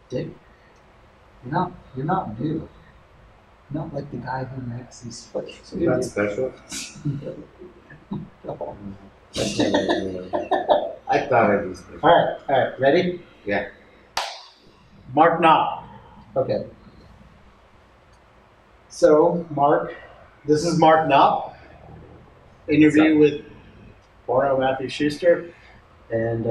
Dude, you're not new. Not like the guy who makes these fucking Not special. I thought I'd be special. All right, ready? Yeah. Mark Knop. Okay. So, Mark, this is Mark Knop. Interview with Porno Matthew Schuster, and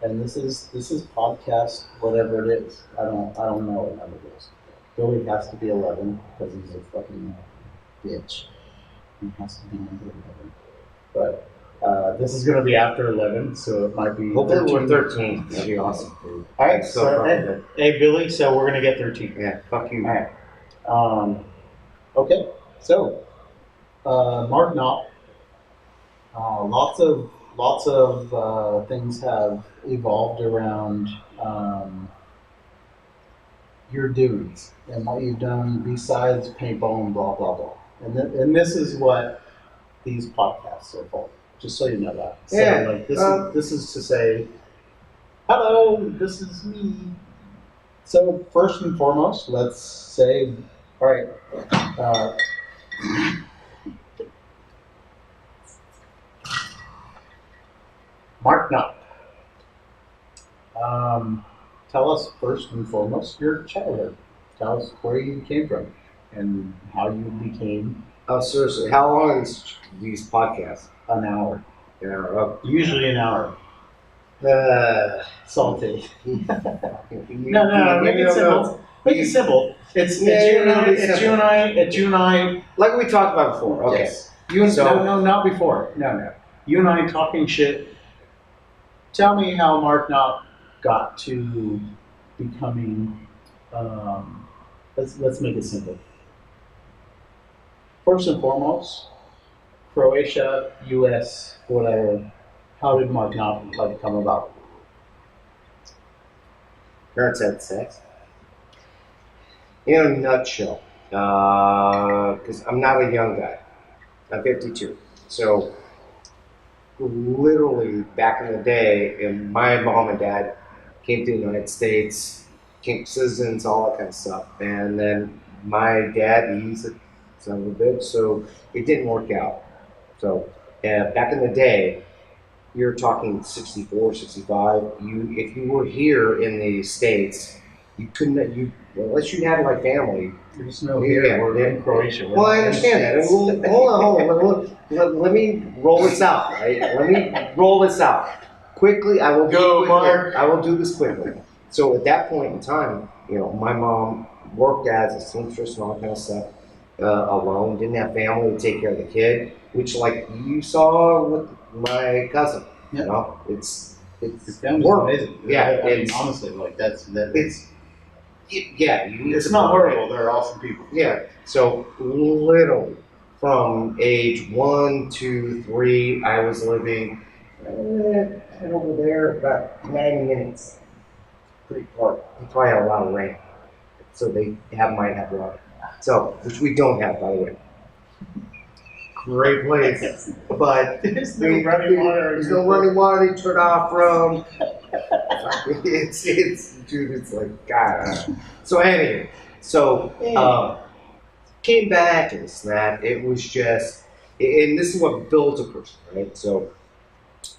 this is podcast whatever it is. I don't know what number it is. Billy has to be 11 because he's a fucking bitch. He has to be number 11. But this is going to be after 11, so it might be. Hopefully we're 13. That'd be awesome, dude. All right, So so hey, Billy, so we're going to get 13. Yeah, fuck you. All right. Okay, so Mark Knopf. Lots of things have evolved around your doings and what you've done besides paintball and blah blah blah. And this is what these podcasts are for. Just so you know that. So Yeah. like this is to say, hello, this is me. So first and foremost, let's say, all right. Mark Knop. Tell us first and foremost your childhood. Tell us where you came from and how you became Oh, seriously, how long is these podcasts? an hour. Yeah, Usually an hour. Salty. No, make it simple. Make it simple. It's you and I. Like we talked about before. Okay. Yes. No, not before. No. You and I talking shit. Tell me how Mark Knopf got to becoming. Let's make it simple. First and foremost, Croatia, U.S., whatever. How did Mark Knopf come about? Parents had sex. In a nutshell, because I'm not a young guy. I'm 52. So, literally back in the day, and my mom and dad came to the United States, became citizens, all that kind of stuff. And then my dad, he's a son of a bitch, so it didn't work out. So, back in the day, you're talking 64, 65. If you were here in the States, you couldn't, unless you had like family. There's no here, we're in Croatia. Well, I understand that. And hold on. Let me roll this out, right? Let me roll this out. Quickly, I will Go, Mark. I will do this quickly. So at that point in time, my mom worked as a seamstress and all that kind of stuff alone, didn't have family to take care of the kid, which like you saw with my cousin. Yeah. It's work. Amazing. Yeah, I mean, honestly, like it's not horrible. They're awesome people. Yeah. So literally, from age 1, 2, 3, I was living over there about 90 minutes. Pretty far. They probably had a lot of rain, so they might have water. So, which we don't have, by the way. Great place, but there's no running water. There's no running water. They turn off from. It's like God. So anyway, came back and snapped. It was just, and this is what builds a person, right? So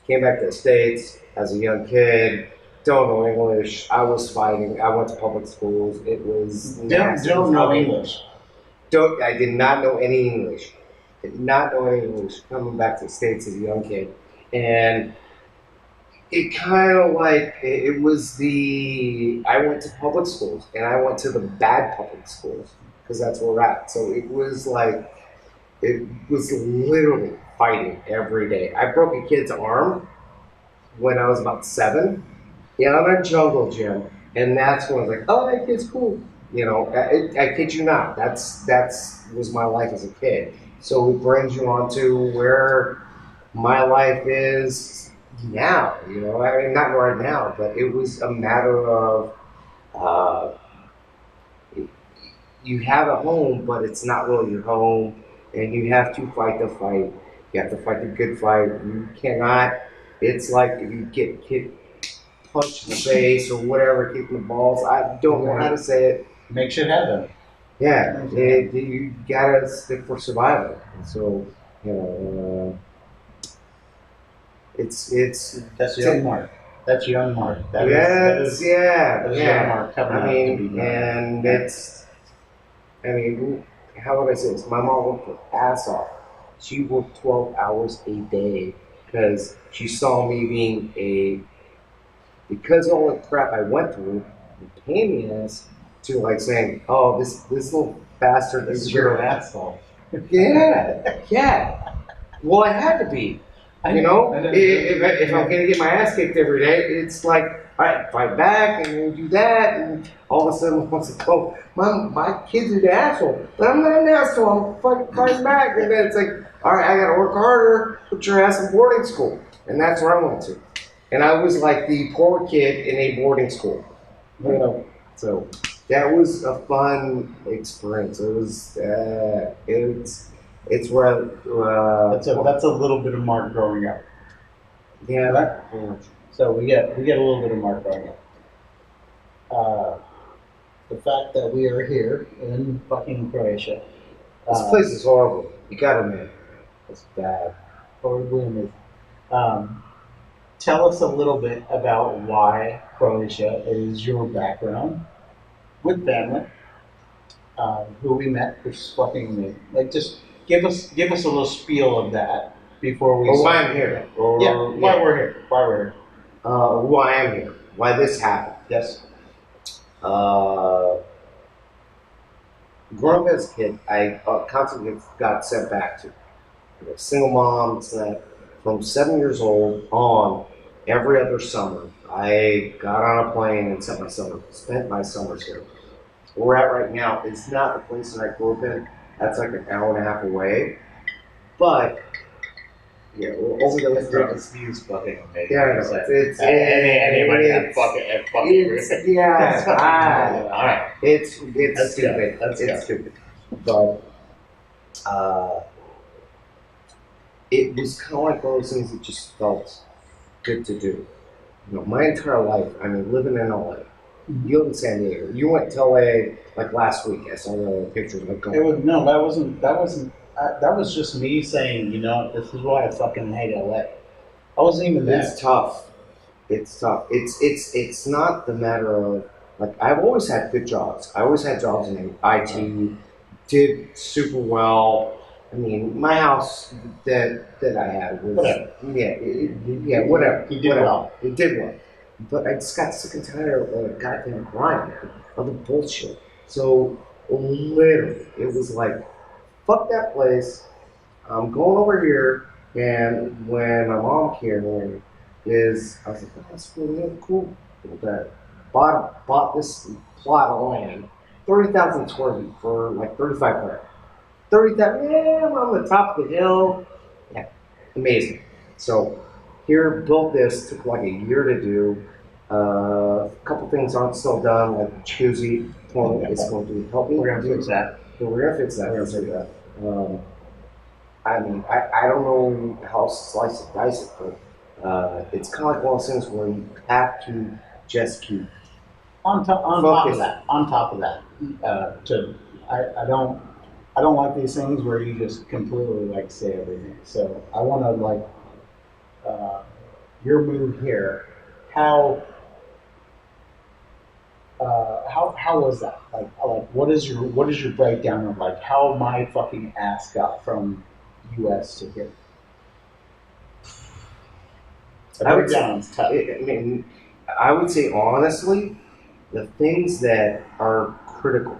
came back to the States as a young kid. Don't know English. I was fighting. I went to public schools. It was don't know English. I did not know any English. Did not know any English coming back to the States as a young kid. And it kind of like, it was I went to public schools, and I went to the bad public schools, because that's where we're at. So it was like, it was literally fighting every day. I broke a kid's arm when I was about 7. I'm in jungle gym, and that's when I was like, oh, that kid's cool. I kid you not. That's was my life as a kid. So it brings you on to where my life is now. I mean, not right now, but it was a matter of you have a home, but it's not really your home, and you have to fight the fight. You have to fight the good fight. You cannot. It's like if you get punch in the face or whatever, kicking the balls. I don't know how to say it. Make shit happen. Yeah, you gotta stick for survival. And so, you know, it's That's young Mark. That's young Mark. That's young Mark coming out to be and it's. I mean, how would I say this? My mom worked her ass off. She worked 12 hours a day because she saw me being because of all the crap I went through, it pain in the ass to like saying, oh, this little bastard is your asshole. Yeah. Well, I had to be. You know, if I'm going to get my ass kicked every day, it's like, all right, fight back and then do that. And all of a sudden, wants to go, Mom, my kid's an asshole. But I'm not an asshole. I'm fucking fighting back. And then it's like, all right, I got to work harder, put your ass in boarding school. And that's where I went to. And I was like the poor kid in a boarding school. You know, so that was a fun experience. It was, it's where that's a little bit of Mark growing up. Yeah. So we get a little bit of Mark growing up. The fact that we are here in fucking Croatia. This place is horrible. You gotta admit, it's bad. Horribly amazing. Tell us a little bit about why Croatia is your background with family, who we met, which is fucking amazing. Like, just give us a little spiel of that before we. Or why I'm here. Why we're here. Why I'm here. Why this happened. Yes. Growing up as a kid, I constantly got sent back to. A single mom, it's that from 7 years old on, every other summer, I got on a plane and spent my summers here. Where we're at right now is not the place that I grew up in. That's like an hour and a half away. But, yeah, over the view's fucking amazing. Yeah, anybody can fucking yeah, all right. It's stupid. It's stupid. But, it was kind of like one of those things that just felt good to do. You know, my entire life, I mean, living in LA. You live in San Diego. You went to LA like last week. I saw the pictures of it going. That was just me saying, you know, this is why I fucking hate LA. I wasn't even there. It's tough. It's it's not the matter of like I've always had good jobs. I always had jobs in IT, did super well. I mean, my house that I had was whatever. Whatever. You did well. It did well. But I just got sick and tired of goddamn grind, of the bullshit. So literally, it was like, fuck that place. I'm going over here. And when my mom came in, I was like, oh, that's really cool. That bought this plot of land, 30,000 square feet for like 35 grand. 30,000, yeah, I'm on the top of the hill. Yeah, amazing. So here, built this, took like a year to do. A couple things aren't still done, like jacuzzi. Porno is going to help me. We're going to fix that. So we're going to fix that. I mean, I don't know how to slice and dice it, but it's kind of like one of those things where you have to just keep on top of that. I don't like these things where you just completely like say everything. So I want to like your move here. How was that? Like what is your breakdown of like how my fucking ass got from U.S. to here? I would say honestly, the things that are critical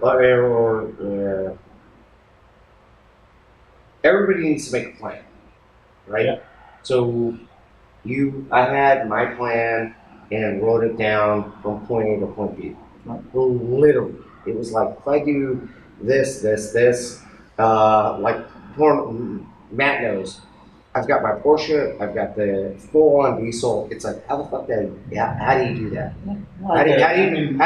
everybody needs to make a plan, right? Yeah. So I had my plan and wrote it down from point A to point B. Literally, it was like if I do this, like Matt knows, I've got my Porsche, I've got the full-on diesel. It's like how the fuck how do you do that? How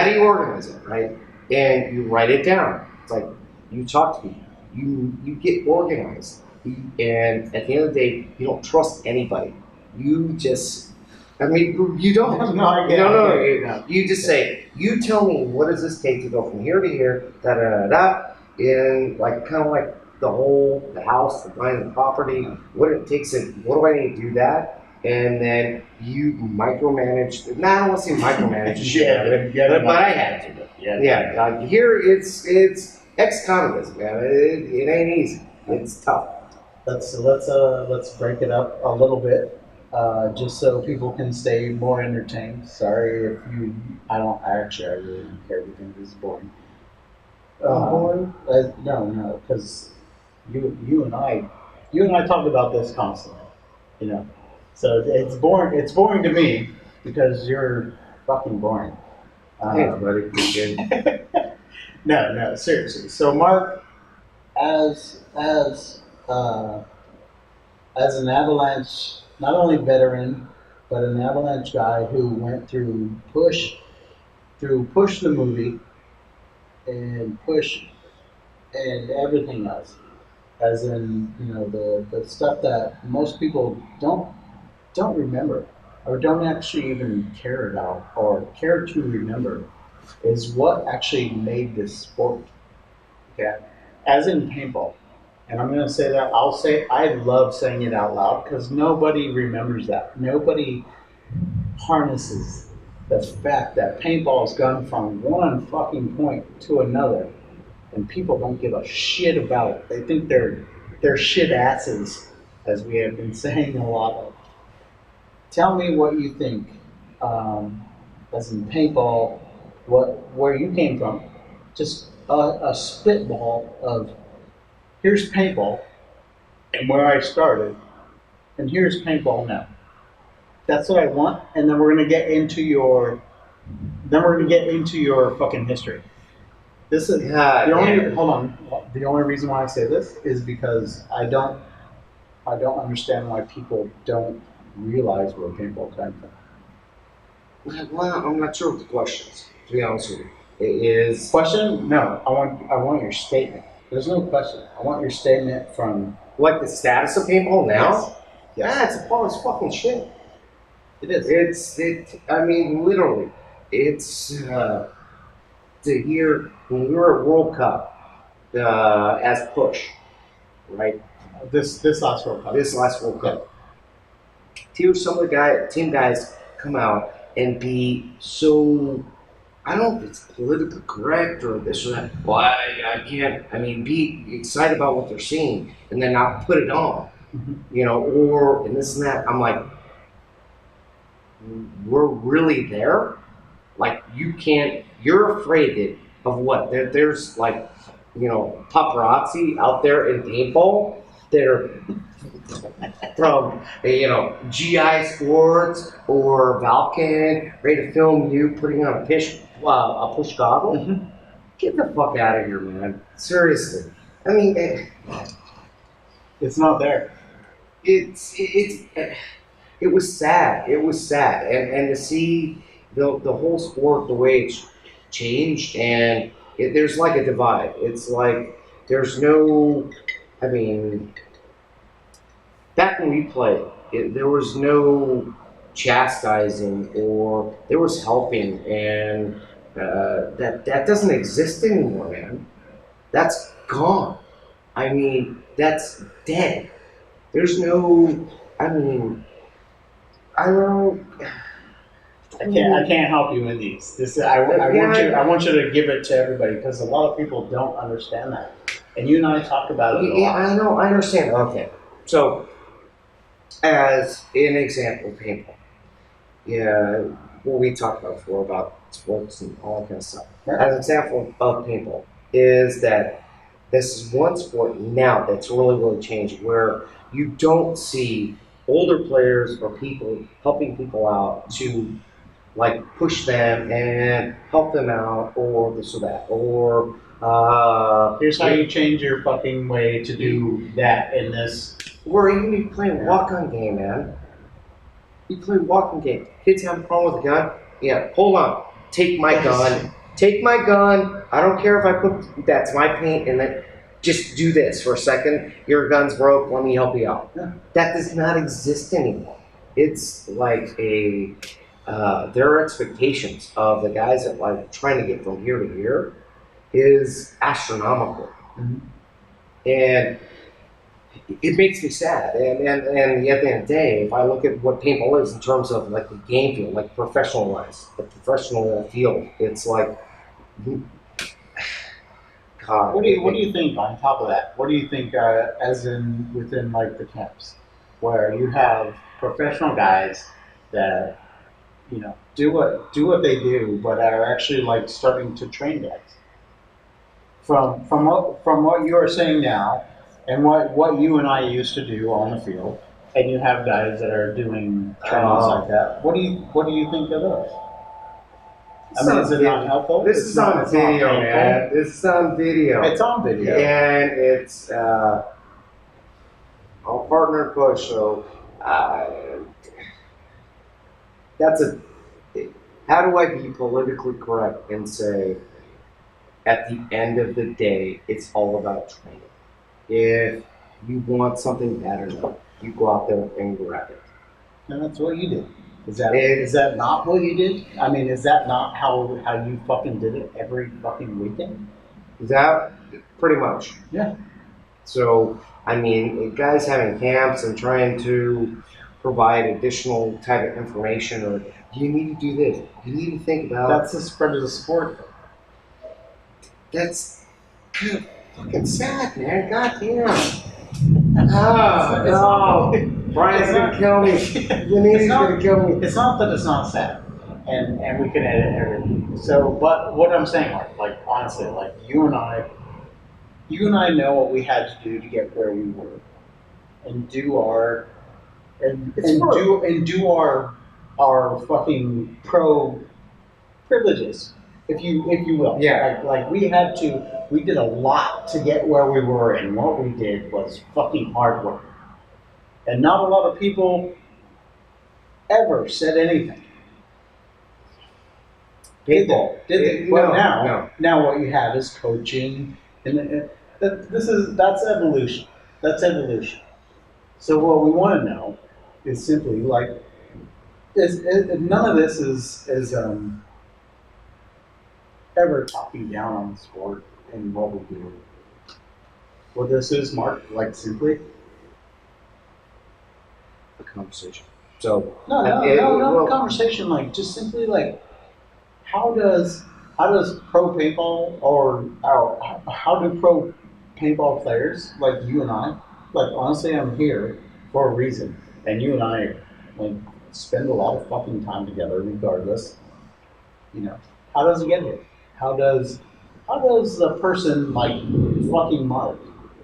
do you organize it, right? And you write it down. It's like you talk to people. You get organized, and at the end of the day, you don't trust anybody. You just I mean, you don't. No, I get it. No. You just say, you tell me what does this take to go from here to here, da da da da, in like kind of like the house, the land, the property, what it takes, and what do I need to do that, and then you micromanage. Nah, I don't want to say micromanage shit, but I had to. Yeah. Here it's ex-convicts, man. It ain't easy. It's tough. Let's break it up a little bit, just so people can stay more entertained. Sorry if you. I really don't care if you think this is boring. Boring? No, because you and I talk about this constantly. You know, so it's boring. It's boring to me because you're fucking boring. Thanks, buddy. No, seriously. So Mark, as an Avalanche, not only veteran, but an Avalanche guy who went through Push the movie, and Push and everything else, as in the stuff that most people don't remember or don't actually even care about or care to remember, is what actually made this sport. Okay, as in paintball. And I'm going to say that, I love saying it out loud because nobody remembers that. Nobody harnesses the fact that paintball's gone from one fucking point to another, and people don't give a shit about it. They think they're shit asses, as we have been saying a lot of. Tell me what you think, as in paintball, where you came from. Just a spitball of, here's paintball, and where I started, and here's paintball now. That's what I want, and then we're gonna get into your fucking history. This is hold on. The only reason why I say this is because I don't understand why people don't realize where paintball came from. Well, I'm not sure what the question is, to be honest with you. It is question? No, I want your statement. There's no question. I want your statement from like the status of paintball now. Yes. Yeah, it's fucking shit. It is. I mean, literally, it's to hear when we were at World Cup as Push, right? This last World Cup. This last World Cup. To hear some of the team guys come out and be so, I don't know if it's politically correct or this or that. Well, I can't. I mean, be excited about what they're seeing and then not put it on, or and this and that. I'm like, we're really there. Like you can't. You're afraid of what? There's like, paparazzi out there in paintball that are from GI Sports or Vulcan, ready to film you putting on a push goggle. Mm-hmm. Get the fuck out of here, man. Seriously. I mean, it's not there. It was sad. It was sad, and to see the whole sport the way it's changed, and there's like a divide. It's like there's no. I mean, back when we played, there was no chastising or there was helping, and that doesn't exist anymore, man. That's gone. I mean, that's dead. There's no. I mean, I don't know. I can't help you in these. I want you to give it to everybody because a lot of people don't understand that, and you and I talk about it a lot. Yeah, I know. I understand. Okay, so as an example, paintball. Yeah, what we talked about before about sports and all that kind of stuff. Right. As an example of paintball is that this is one sport now that's really changed where you don't see older players or people helping people out to like push them and help them out or this or that or here's how you change your fucking way to do that in this. Or you can be playing walk-on game, man. You play walk-on game. Kids have a problem with a gun. Yeah, hold on. Take my gun. Take my gun. I don't care if I put that's my paint and then just do this for a second. Your gun's broke. Let me help you out. Yeah. That does not exist anymore. It's like their expectations of the guys that like trying to get from here to here is astronomical. Mhm. And it makes me sad. And at the end of the day, if I look at what paintball is in terms of like the game field, like professionalized, the professional field, it's like, God. What do you think on top of that? What do you think, as in within like the camps, where you have professional guys that do what they do, but are actually like starting to train guys from what you are saying now, and what you and I used to do on the field, and you have guys that are doing trainings like that. What do you think of those? I mean, is it not helpful? This is on video, man. This is on video. It's on video. And it's all partner push. So that's a. How do I be politically correct and say, at the end of the day, it's all about training. If you want something bad enough, you go out there and grab it. And that's what you did. Is that not what you did? I mean, is that not how you fucking did it every fucking weekend? That pretty much. Yeah. So I mean, guys having camps and trying to provide additional type of information, or you need to do this, you need to think about. That's the spread of the sport. That's kind of fucking sad, man. God damn. Oh, no. Brian's gonna kill me. Lenina's gonna kill me. It's not that it's not sad, and we can edit everything. So, but what I'm saying, like honestly, like you and I know what we had to do to get where we were, and do our our fucking pro privileges, if you will. Yeah. Like we did a lot to get where we were, and what we did was fucking hard work. And not a lot of people ever said anything. Paintball. Now what you have is coaching, and that's evolution. That's evolution. So what we want to know is simply like, none of this is ever talking down on the sport and what we do. What this is, Mark, like simply a conversation. So no conversation. Like just simply like, how does pro paintball or how do pro paintball players like you and I, like honestly, I'm here for a reason, and you and I like spend a lot of fucking time together, regardless. How does it get here? How does a person like fucking Mark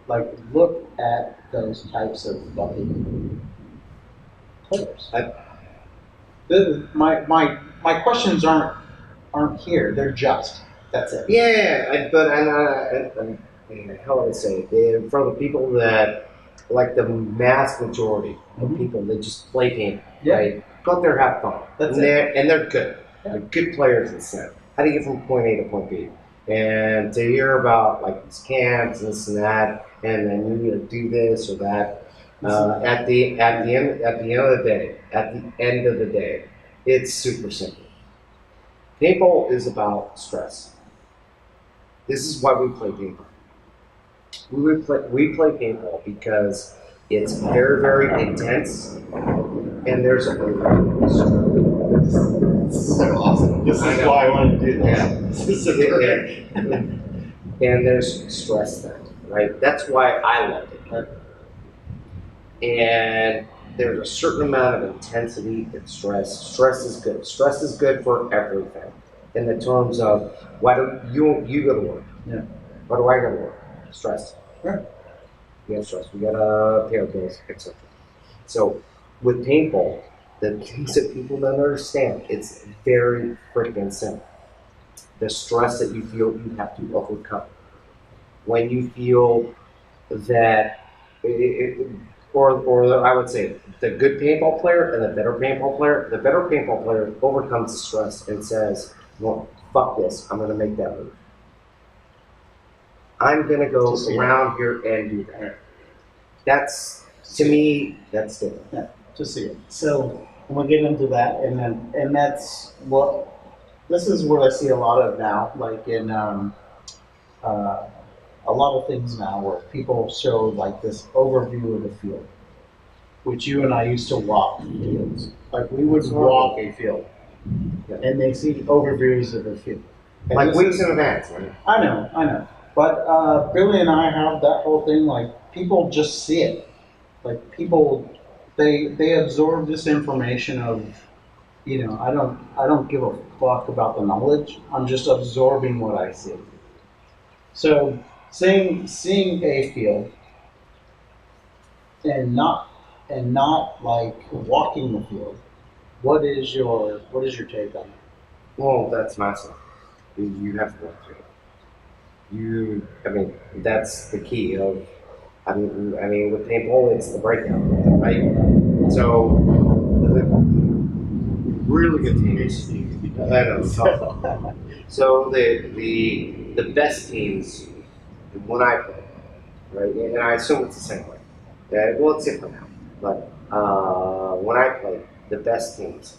like look at those types of fucking players? My questions aren't here. They're just. That's it. Yeah, but how would I say? For the people that, like the mass majority of people that just play game, right? Go out there, have fun. And they're good. Yeah. They're good players in sense. How do you get from point A to point B? And to hear about like these camps and this and that, and then you need to do this or that. At the end of the day, it's super simple. Paintball is about stress. This is why we play paintball. We play paintball because it's very, very intense, and there's a so awesome. This is why I want to do this. Yeah. This is great. And there's stress there, right? That's why I love it. Right? And there's a certain amount of intensity and stress. Stress is good. Stress is good for everything. In the terms of, why do you go to work? Yeah. Why do I go to work? Stress. Right. We have stress. We gotta pay our bills, etc. So with paintball, the things that people don't understand, it's very freaking simple. The stress that you feel you have to overcome. When you feel that, or I would say, the good paintball player and the better paintball player overcomes the stress and says, well, fuck this, I'm gonna make that move. I'm gonna go around here and do that. That's, to me, that's different. Yeah. to see it. So we'll get into that, and that's what this is what I see a lot of now, like in uh, a lot of things now, where people show like this overview of the field, which you and I used to walk fields. Like we would walk a field, and they see overviews of the field. And like weeks in advance, right? I know. But Billy and I have that whole thing. Like people just see it. Like people, they absorb this information of, I don't give a fuck about the knowledge. I'm just absorbing what I see. So seeing a field and not like walking the field. What is your take on it? Well, that's massive. You have to walk through it. I mean, that's the key of. I mean, with paintball, it's the breakout, right? So, the really good teams. I know. So the best teams when I play, right? And I assume it's the same way. Well, it's different now, but when I play, the best teams,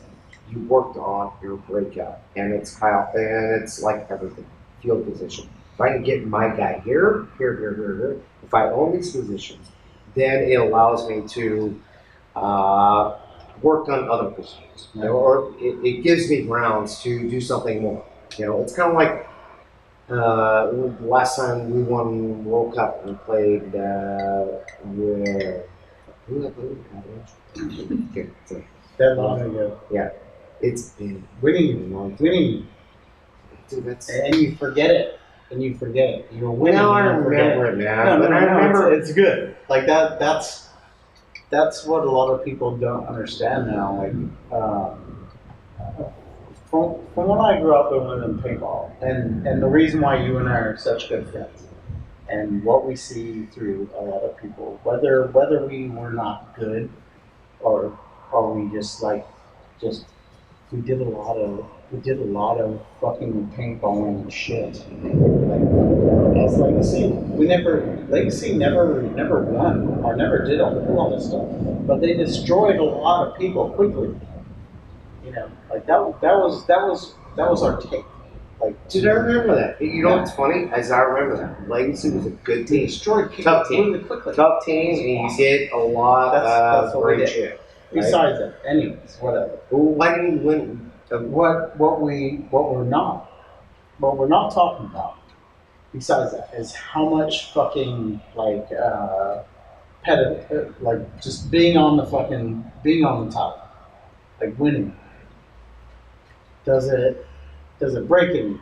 you worked on your breakout, and it's like everything, field position. If I can get my guy here, if I own these positions, then it allows me to work on other positions, or it gives me grounds to do something more. It's kind of like the last time we won World Cup, we played with who did I play with? Avalanche. Okay, so, That long ago. yeah, it's been Winning. dude, that's. And you forget it. You were winning. Now I and you forget remember it, man. No, But I remember it's good. Like that. That's what a lot of people don't understand now. Like from when I grew up, I went in paintball, and the reason why you and I are such good friends, and what we see through a lot of people, whether we were not good, or we just we did a lot of fucking paintballing and shit. Like as Legacy never won or never did a whole lot of stuff, but they destroyed a lot of people quickly. Like that was our take. Like, Dude, I remember that. You know what's funny? As I remember that, Legacy was a good team. Destroyed people Tough team. really quickly. Tough team, and you did a lot That's of what we great did. shit. Besides that, anyways, whatever. Why didn't you win? What we're not talking about, besides that, is how much fucking like like just being on the top, like winning. Does it break anything?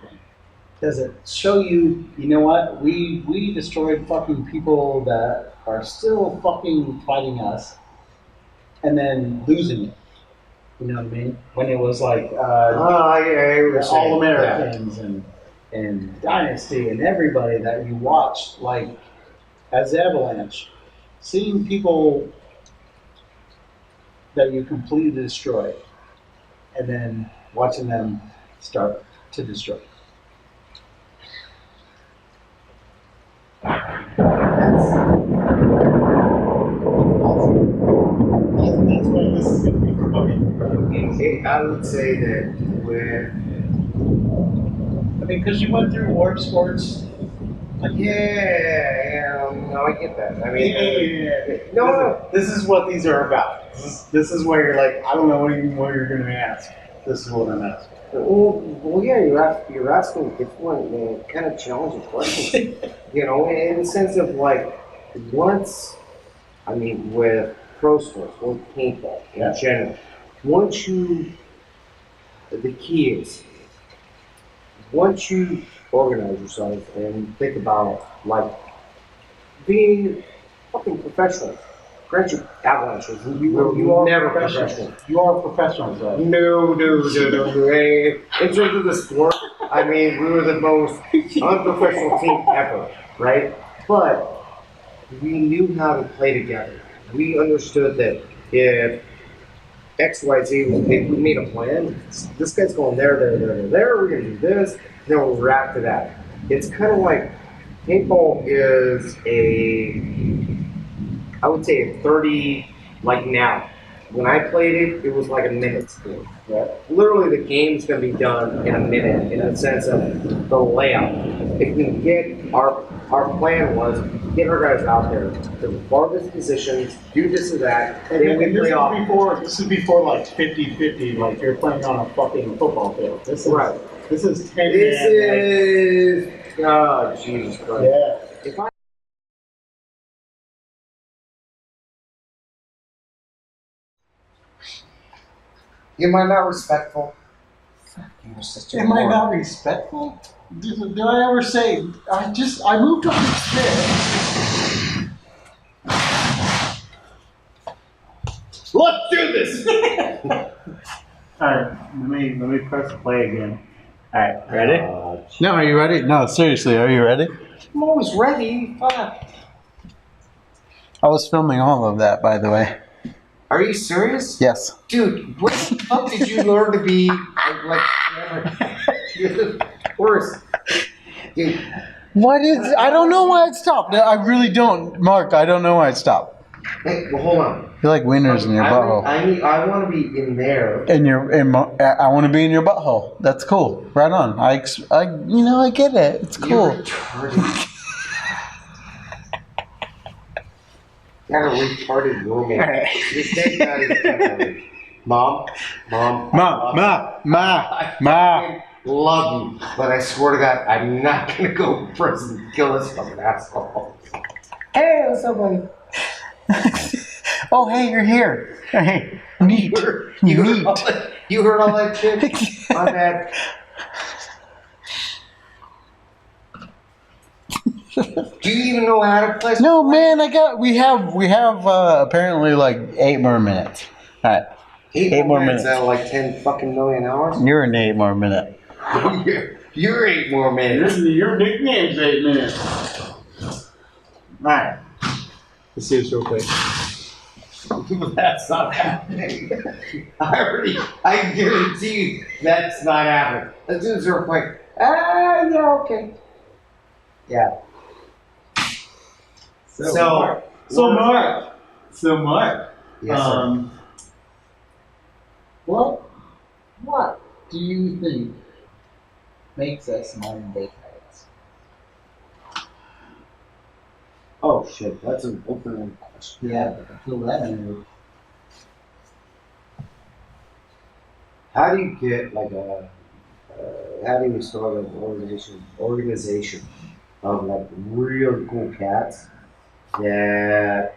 Does it show you, you know what, we destroyed fucking people that are still fucking fighting us, and then losing it? You know what I mean? When it was like All Americans and Dynasty and everybody that you watched, like as Avalanche, seeing people that you completely destroyed, and then watching them start to destroy. That's why this is going to be promoted. I would say that because you went through Warp Sports. no, I get that. I mean, No. This is what these are about. This is where you're like, I don't know what you're going to ask. This is what I'm asking. Well, yeah, you're asking different, kind of challenging questions. In the sense of like, with pro sports, with paintball in general, the key is, once you organize yourself and think about like being fucking professional. Granted, Avalanche, you are never professional. You are professionals, though. No. Hey, in terms of the sport, we were the most unprofessional team ever, right? But we knew how to play together. We understood that if XYZ was big, we made a plan. This guy's going there. We're going to do this, then we'll react to that. It's kind of like paintball is I would say a 30, like now, when I played it, it was like a minute sport. Yeah. Literally, the game's going to be done in a minute in the sense of the layout. If we get our plan was get our guys out there to the farthest positions, do this or that, And then we play off. this is before like 50-50, like you're playing on a fucking football field. This is Right. This is 10 This man, is oh Jesus Christ. yeah. If I Am I not respectful? You're such a Am I moron. not respectful? Did I ever say I moved up the stairs? Let's do this. Alright, let me press play again. Alright, ready? No, are you ready? No, seriously, are you ready? I'm always ready. Fuck. I was filming all of that, by the way. Are you serious? Yes. Dude, where the fuck did you learn to be like you're the worst. Dude. What is? I don't know why it stopped. I really don't, Mark. I don't know why it stopped. Hey, well, hold on. You're like wieners in your butthole. I want to be in there. I want to be in your butthole. That's cool. Right on. I get it. It's cool. You're retarded. Got a retarded roommate. You think that is retarded. Mom. I love you, but I swear to God, I'm not gonna go to prison and kill this fucking asshole. Hey, what's up, buddy? Oh, hey, you're here. Hey, neat. You heard all that shit? My bad. Do you even know how to play? No, man. We have apparently like 8 more minutes. All right. 8 more minutes out of like 10 fucking million hours? You're an 8 more minute. You're 8 more minutes. Your nickname's 8 minutes. Alright. Let's see this real quick. That's not happening. I guarantee you that's not happening. Let's do this real quick. Yeah, okay. Yeah. So Mark. Yes, sir. What do you think makes us modern day pirates? Oh shit, that's an open question. Yeah, I feel that in you. How do you get like how do you start an organization of like real cool cats that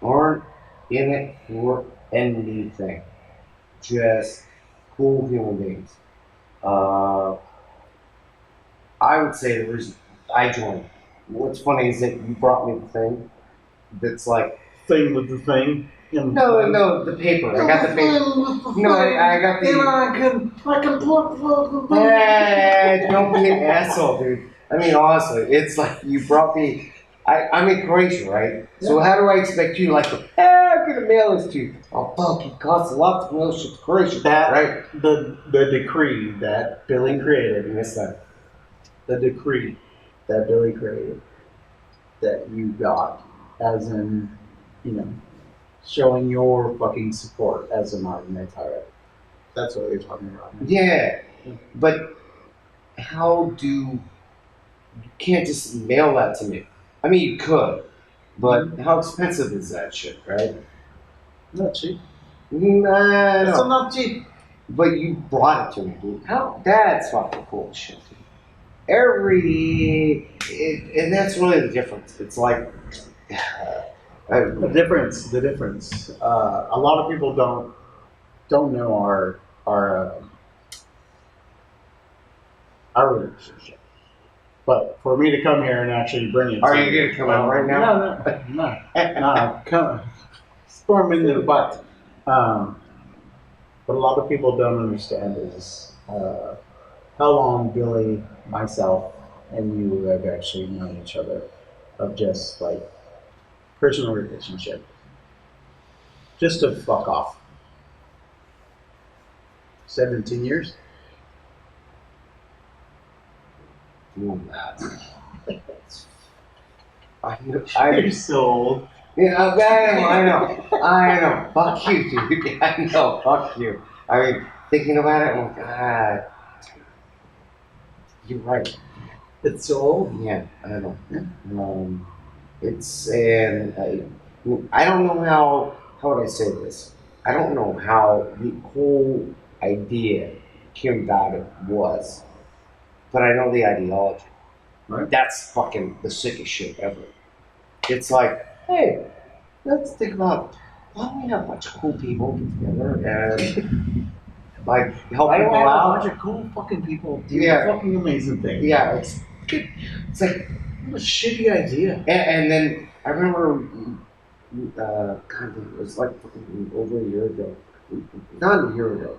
aren't in it for anything? Just cool human beings. I would say the reason I joined. What's funny is that you brought me the thing that's like Thing with the thing. no, the paper. I got the paper. No, I got the. I can pluck. Hey, don't be an asshole, dude. I mean, honestly, it's like you brought me. I'm in Croatia, right? So how do I expect you like, I'm gonna mail this to you? Oh fuck, it costs a lot to mail shit to Croatia. Right? The decree that Billy created. You missed that. The decree that Billy created that you got, as in, showing your fucking support as a modern day pirate. That's what you're talking about. Yeah, but how do you can't just mail that to me? I mean, you could, but how expensive is that shit, right? Not cheap. Nah, It's no. not cheap. But you brought it to me, dude. How? That's fucking cool shit, dude. And that's really the difference. It's like The difference. A lot of people don't know our relationship. But for me to come here and actually bring it, Are you gonna come out right now? No, come storm into the butt. What a lot of people don't understand is how long Billy, myself, and you have actually known each other, of just like personal relationship. Just to fuck off. 17 years? You're You're so old. Yeah, I know. Fuck you, dude. I know. Fuck you. I mean, thinking about it, I'm like, you're right. It's so old. Yeah, I know. It's and I don't know how would I say this. I don't know how the whole idea came about it was, but I know the ideology. Right. That's fucking the sickest shit ever. It's like, hey, let's think about why don't we have a bunch of cool people get together and like help Why do people I have a out. bunch of cool fucking people do Yeah. fucking amazing things? Yeah, it's like What a shitty idea. and then I remember God, it was like over a year ago. Not a year ago,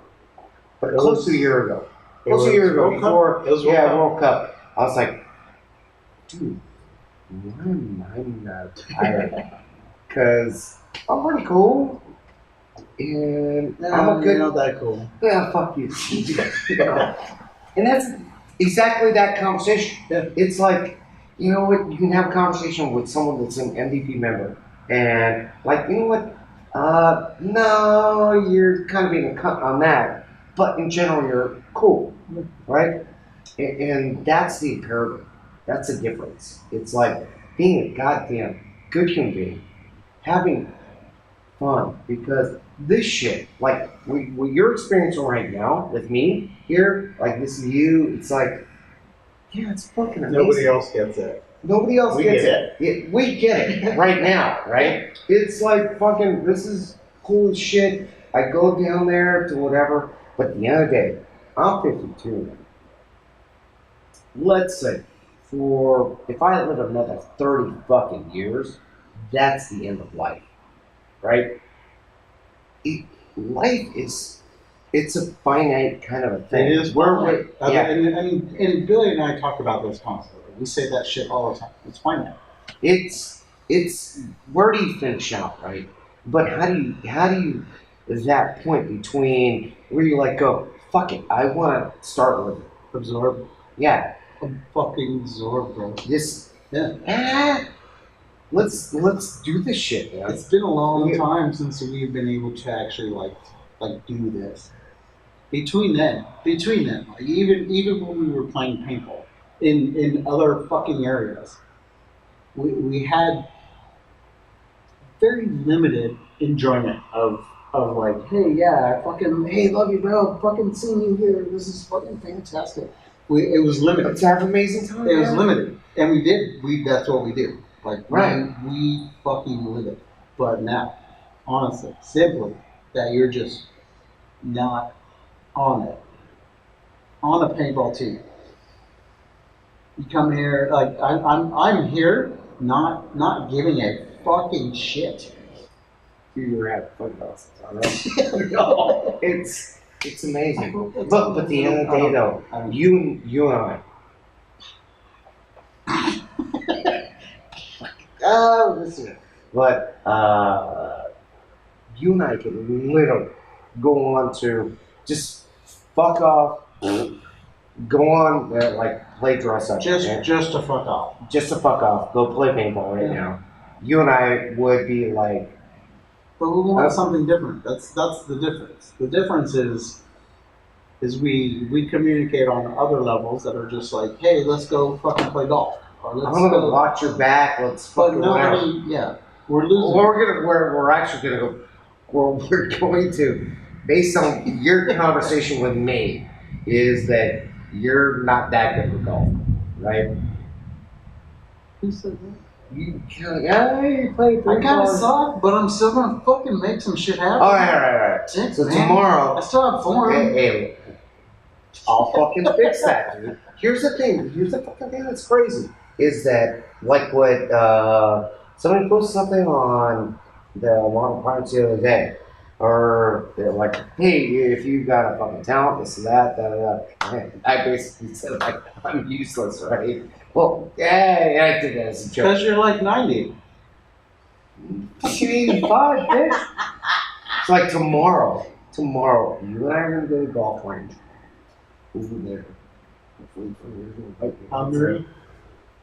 but close to a year ago. Close to a year ago before World Cup. I was like, dude, why am I not tired? Because I'm pretty cool. And I'm a good. You're not that cool. Yeah, fuck you. And that's exactly that conversation. Yeah. It's like, you know what? You can have a conversation with someone that's an MDP member, and like, you know what? No, you're kind of being a cunt on that, but in general, you're cool, right? And that's the imperative. That's the difference. It's like being a goddamn good human being, having fun, because this shit, like what you're experiencing right now with me here, like this is you, it's like, yeah, it's fucking amazing. Nobody else gets it. Nobody else We gets get it. We get it right now, right? It's like fucking, this is cool as shit. I go down there to whatever, but at the end of the day, I'm 52 now. Let's say, if I live another 30 fucking years, that's the end of life, right? Life it's a finite kind of a thing. It is. Yeah. And Billy and I talk about this constantly. We say that shit all the time. It's finite. It's where do you finish out, right? But how do you that point between where you like go, fuck it, I want to start with Absorb. Yeah. Fucking absorb, bro. Just Yeah. let's do this shit, man. It's been a long time since we've been able to actually like do this. Between then, like even when we were playing paintball in other fucking areas, we had very limited enjoyment of like, hey, yeah, hey, love you, bro, fucking seeing you here, this is fucking fantastic. It was limited. Let's have an amazing time. It was limited, and we did. That's what we do. Like, right. We fucking live it. But now, honestly, simply that you're just not on it. On a paintball team. You come here, like, I'm here not giving a fucking shit. You were at football, right? No, it's amazing. But at the end of the day, though, you and I. Oh, listen. But you and I can literally go on to just fuck off, go on like play dress up. Just to fuck off. Just to fuck off. Go play paintball right now. You and I would be like. But we want something different. That's the difference. The difference is we communicate on other levels that are just like, hey, let's go fucking play golf. Or let's I'm gonna watch your back. Let's fucking we're losing. We're actually gonna go. We're going to, based on your conversation with me, is that you're not that good with golf, right? Who said that? You play. I kind of suck, but I'm still gonna fucking make some shit happen. All right. So tomorrow, I still have form. Hey, I'll fucking fix that, dude. Here's the thing. Here's the fucking thing that's crazy. Is that like what somebody posted something on the Model Parents the other day, or they're like, hey, if you got a fucking talent, this and that, I basically said like I'm useless, right? Well, yeah, I did that as a joke. Because you're like 90. Fucking 85, bitch. It's like tomorrow, you and I are gonna go to the golf range over there. How many?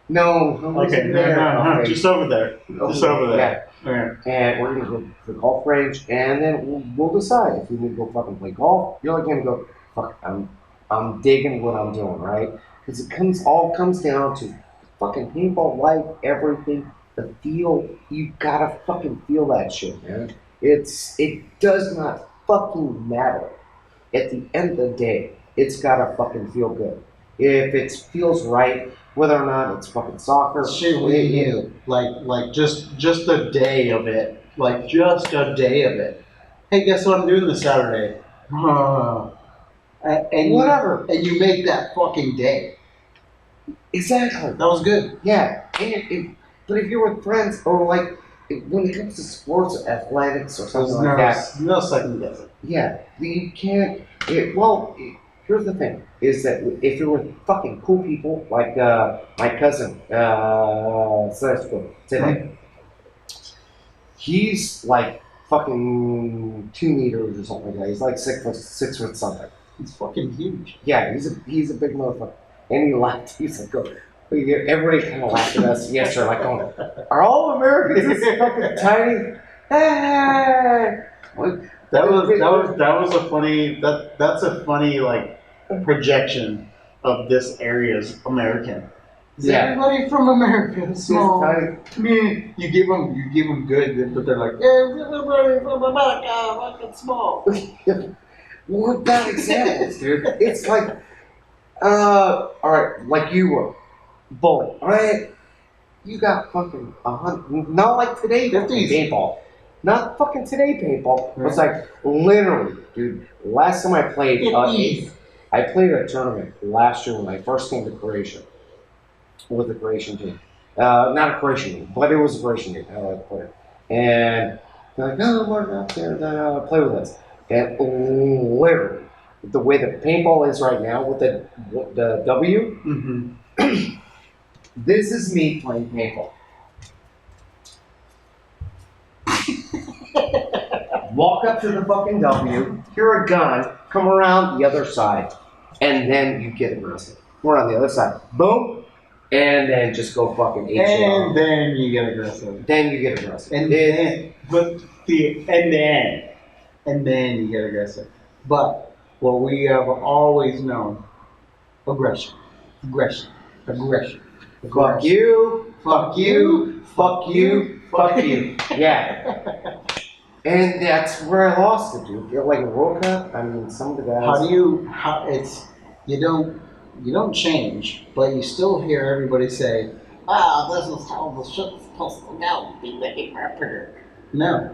No, I'm Okay, no, okay. just over there. Just over there. Yeah. Alright. And we're gonna go to the golf range, and then we'll decide if we need to go fucking play golf. You're like gonna go, fuck, I'm digging what I'm doing, right? Because it all comes down to fucking paintball life, everything, the feel. You gotta fucking feel that shit, man. It does not fucking matter. At the end of the day, it's gotta fucking feel good. If it feels right, whether or not it's fucking soccer, Shit, we knew. Like just a day of it. Like just a day of it. Hey, guess what I'm doing this Saturday? And whatever. And you make that fucking day. Exactly. That was good. Yeah. But if you're with friends, or like when it comes to sports, athletics, or something like that, no second guessing. yeah, you can't. Here's the thing: is that if you're with fucking cool people, like my cousin, today, he's like fucking 2 meters or something like that. He's like 6 foot something. He's fucking huge. Yeah, he's a big motherfucker. And he laughed. He's like, everybody kind of laughed at us yesterday, like going, "Are all Americans this fucking tiny?" Hey! That was a funny. That's a funny like projection of this area's American. Is everybody from America is small? Me, you give them good, but they're like, everybody from America, fucking small. What bad examples, dude? It's like, all right, like you were, bowling, all right? You got fucking 100, not like today, 50s. paintball. Not fucking today paintball. Right. It's like, literally, dude, last time I played, I played a tournament last year when I first came to Croatia with the Croatian team. Not a Croatian team, but it was a Croatian team, how I put it. And they're like, no, we're not there, play with us. And literally, the way that paintball is right now with the W, this is me playing paintball. Walk up to the fucking W, hear a gun, come around the other side, and then you get aggressive. We're on the other side. Boom, and then just go fucking HL. And then you get aggressive. Then you get aggressive. And then you get aggressive. But what we have always known, aggression. Fuck you, fuck you, fuck you, fuck you. Yeah. And that's where I lost it, dude. Like a World Cup, I mean, some of the guys. You don't change, but you still hear everybody say, this is how the shit's supposed to go. Be ready for a purge. No,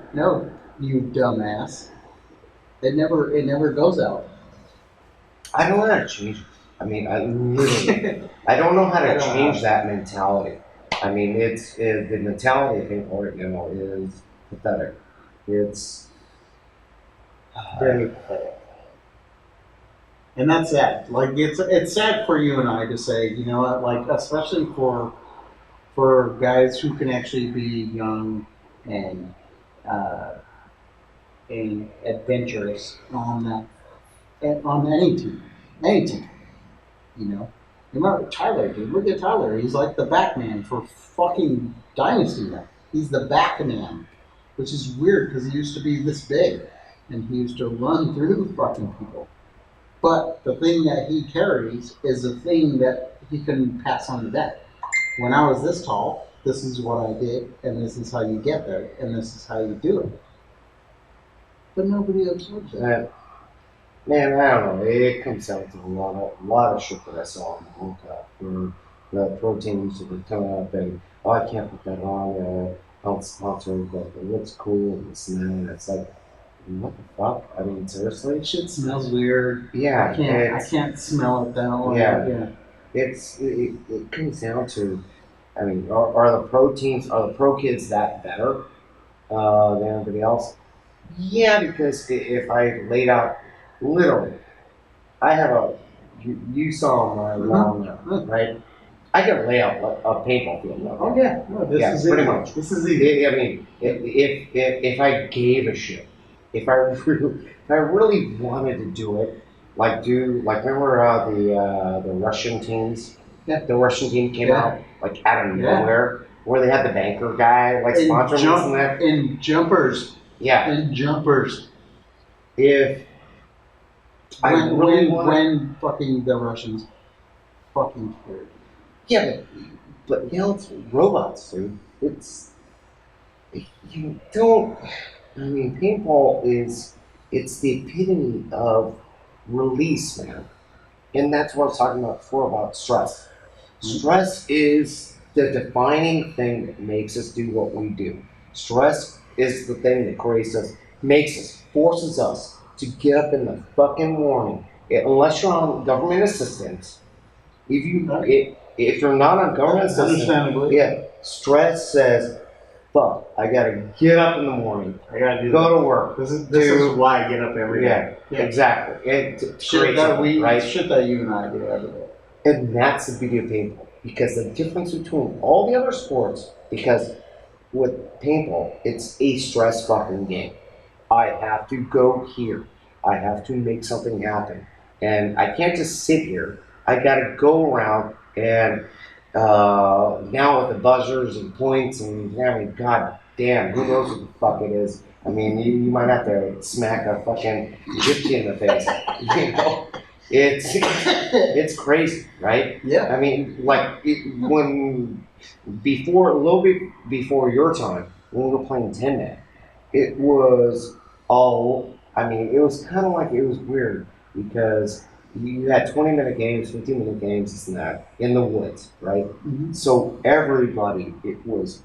you dumbass. It never goes out. I don't know how to change it. I mean, I literally, I don't know how to change that mentality. I mean, the mentality of people right now is pathetic. It's very pathetic. And that's sad. Like it's sad for you and I to say, you know what, like especially for guys who can actually be young and adventurous on any team. You know? Remember Tyler, dude. Look at Tyler. He's like the back man for fucking Dynasty now. He's the back man. Which is weird because he used to be this big. And he used to run through fucking people. But the thing that he carries is a thing that he can pass on to them. When I was this tall, this is what I did, and this is how you get there, and this is how you do it. But nobody absorbs that. Man, I don't know. It comes down to a lot of shit that I saw on the World Cup, where the pro teams were coming up and, oh, I can't put that on. I'll sponsor it, but it looks cool and this and that. It's like, what the fuck? I mean, seriously? Shit smells weird. Yeah, I can't smell it that way. Yeah. It comes down to, I mean, are the pro teams, are the pro kids that better than everybody else? Yeah, because if I laid out, literally, I have you saw my lawn, right? I can lay out a paintball field. Oh yeah, no, this is pretty easy. much. This is easy. I mean, if I gave a shit, if I really wanted to do it, like remember the Russian teams Yeah, the Russian team came out like out of nowhere, where they had the banker guy like sponsoring that. In jumpers. Yeah. In jumpers. If when fucking the Russians fucking cared. Yeah, but it's robots, dude. You don't. I mean, paintball it's the epitome of release, man. And that's what I was talking about before about stress. Stress is the defining thing that makes us do what we do. Stress is the thing that creates us, makes us, forces us to get up in the fucking morning. Unless you're on government assistance, if you're not on government assistance, stress says, fuck, I gotta get up in the morning. I gotta go to work. This is why I get up every day. Yeah, exactly. And shit that you and I do every day. And that's the beauty of paintball. Because the difference between all the other sports, because with paintball, it's a stress fucking game. I have to go here. I have to make something happen. And I can't just sit here. I gotta go around and now with the buzzers and points and I mean, god damn, who knows what the fuck it is. I mean, you might have to smack a fucking gypsy in the face. You know? It's crazy, right? Yeah. I mean, like a little bit before your time, when we were playing 10-man, it was it was kind of like, it was weird because you had 20-minute games, 15-minute games, this and that, in the woods, right? Mm-hmm. So everybody, it was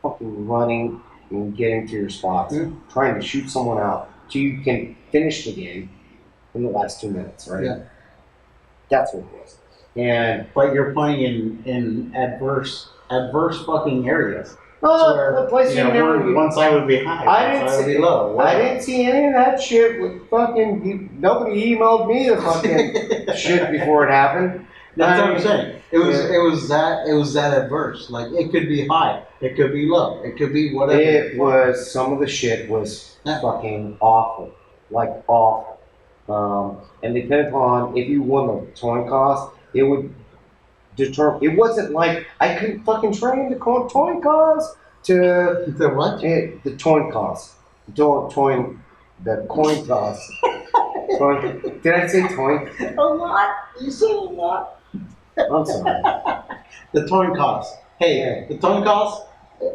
fucking running and getting to your spots, trying to shoot someone out so you can finish the game in the last 2 minutes, right? Yeah. That's what it was. But you're playing in adverse fucking areas. One side would be high, one side would be low. I didn't see any of that shit with fucking. Nobody emailed me the fucking shit before it happened. That's what I'm saying. It was that adverse. Like it could be high, it could be low, it could be whatever. It was, some of the shit was fucking awful, like awful. And depending upon if you won the coin toss, it would determine. It wasn't like I couldn't fucking train the coin toss to the what? The coin toss. The coin toss. Did I say coin? A lot. You said a lot. I'm sorry. The coin toss. Hey, the coin toss.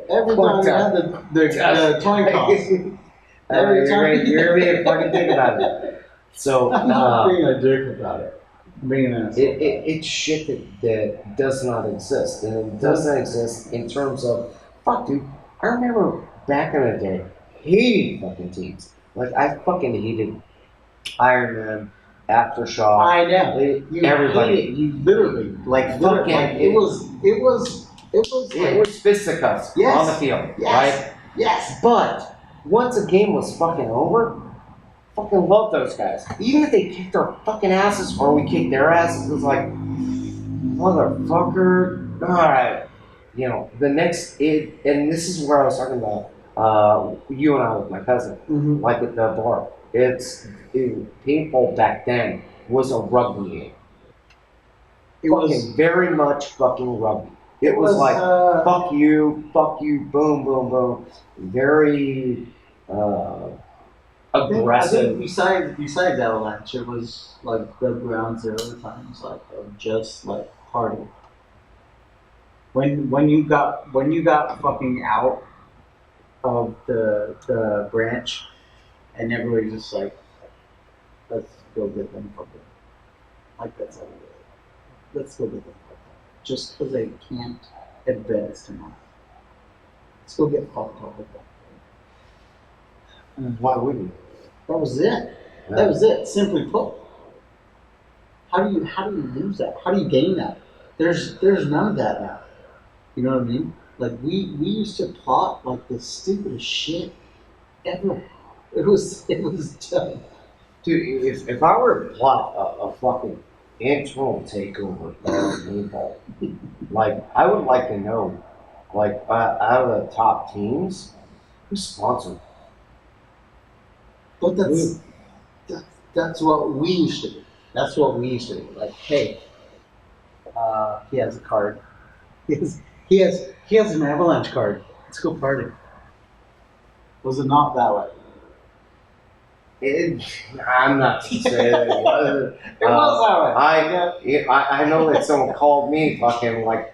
Every time we had the coin toss. Every time you're being fucking dick about it. So I'm not being a dick about it. Being an asshole. It's shit that does not exist, and it does not exist in terms of fuck, dude. I remember back in the day, hating fucking teams. Like I fucking hated Iron Man, Aftershock. I know. Everybody. You literally fucking. It was fisticuffs on the field, right? Yes. But once a game was fucking over, fucking love those guys. Even if they kicked our fucking asses or we kicked their asses, it was like, motherfucker. All right. You know, the next, and this is where I was talking about you and I with my cousin, like at the bar. Paintball back then was a rugby game. It was very much fucking rugby. It was like, fuck you, boom, boom, boom. Very aggressive. I think besides Avalanche, it was like the ground zero times, like of just like party. When you got fucking out of the branch, and everybody's just like, let's go get them fucking. Like that's how we do it. Let's go get them fucking. Just because they can't advance tomorrow. Let's go get fucked up with them. Why wouldn't you? That was it. Yeah. That was it. Simply put. How do you lose that? How do you gain that? There's none of that now. You know what I mean? Like we used to plot like the stupidest shit ever. It was dumb. Dude, if I were to plot a fucking internal takeover of paintball, like I would like to know, like out of the top teams, who's sponsored. But that's what we used to do. That's what we used to do. Like, hey, He has a card. He has an Avalanche card. Let's go party. Was it not that way? I'm not to say that it was. It was that way. I know that someone called me fucking like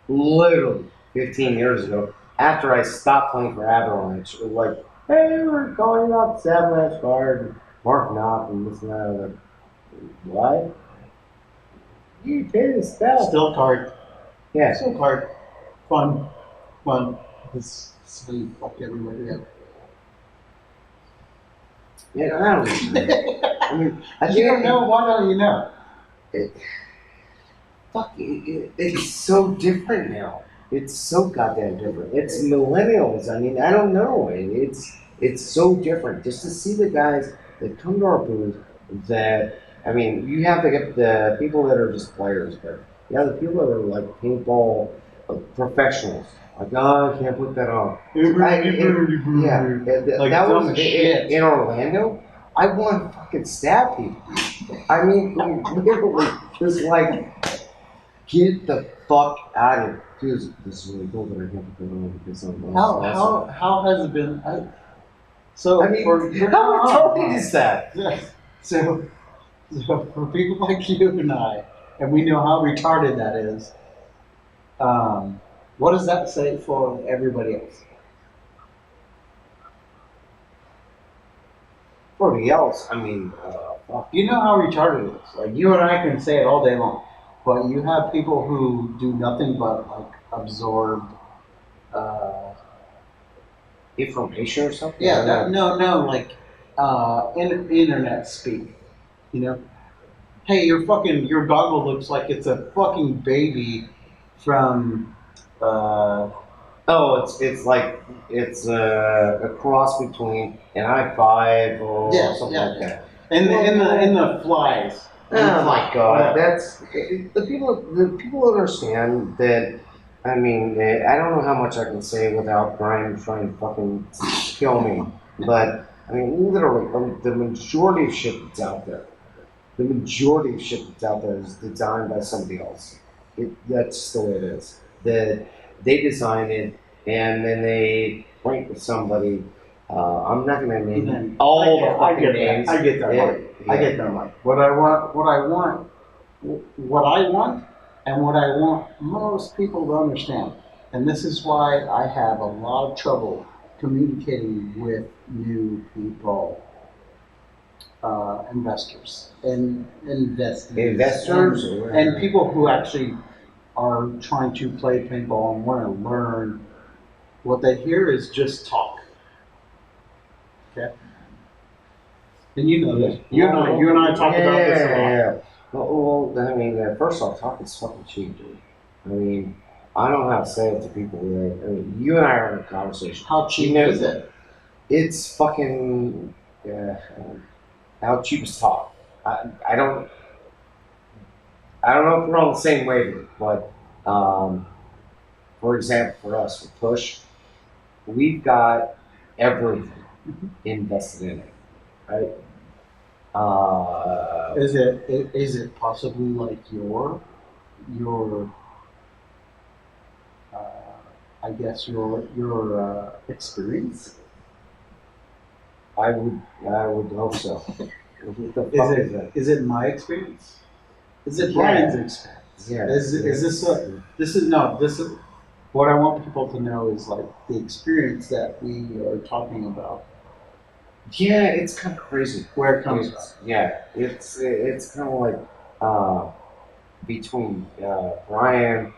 literally 15 years ago after I stopped playing for Avalanche. It was like, hey, we're calling about this Avalanche card, and Mark Knop, and this and that. I was like, what? You paid this spell. Still card. Yeah. Still card. Fun. This sweet. Fuck everybody up. Yeah, I don't know. I mean, You don't know. Why don't you know? It's so different now. It's so goddamn different. It's millennials. I mean, I don't know. It's so different. Just to see the guys that come to our booth that, I mean, you have to get the people that are just players, but you have the people that are like paintball professionals. Like, oh, I can't put that on. That was in Orlando. I want to fucking stab people. I mean, literally, just like, get the fuck out of here. Dude, this is really cool, but I can't put that on because I'm How has it been? I mean, how retarded is that? So for people like you and I, and we know how retarded that is, what does that say for everybody else? For everybody else, I mean, you know how retarded it is. Like, you and I can say it all day long, but you have people who do nothing but like absorb information or something. Yeah, like internet speak. You know, hey, your goggle looks like it's a fucking baby from. It's like it's a cross between an i5 or something like that. In the flies. Oh my god, that's the people understand that. I mean, I don't know how much I can say without Brian trying to fucking kill me, but I mean, literally, the majority of shit that's out there, is designed by somebody else. That's the way it is. That they design it and then they point with somebody. I'm not going to name all the fucking names. I get that, Mark. I get that, Mark. What I want, and what I want most people to understand. And this is why I have a lot of trouble communicating with new people, investors and investors and people who actually are trying to play paintball and want to learn. What they hear is just talk. Okay. And you know this. You and I talk about this a lot. Yeah. Well, I mean, first off, talk is fucking cheap, dude. I mean, I don't know how to say it to people. You and I are in a conversation. How cheap is it? It's fucking. How cheap is talk? I don't know if we're on the same wavelength, but for example, for us, for Push, we've got everything invested in it, right? Is it possibly like your I guess your experience? I would hope so. What the fuck is that? Is it my experience? Is it Brian's experience? Yeah. This is what I want people to know is like the experience that we are talking about. Yeah, it's kind of crazy where it comes from. Yeah, it's kind of like between Brian,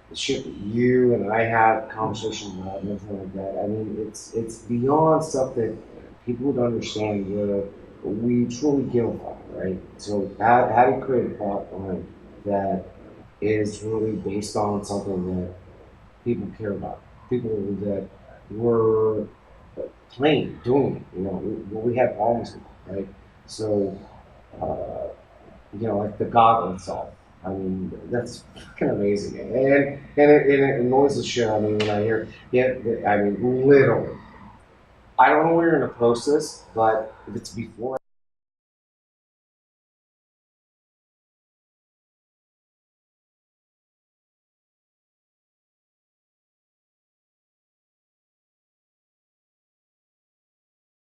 the shit that you and I have conversations about and everything like that. I mean, it's beyond stuff that people would understand where we truly give a fuck, right? So how do you create a plot line that is really based on something that people care about, people that were playing, doing it, we have problems with it, right? So, like the goggle itself, I mean, that's fucking amazing. And it annoys the shit out of me when I hear, I mean, literally. I don't know where you're going to post this, but if it's before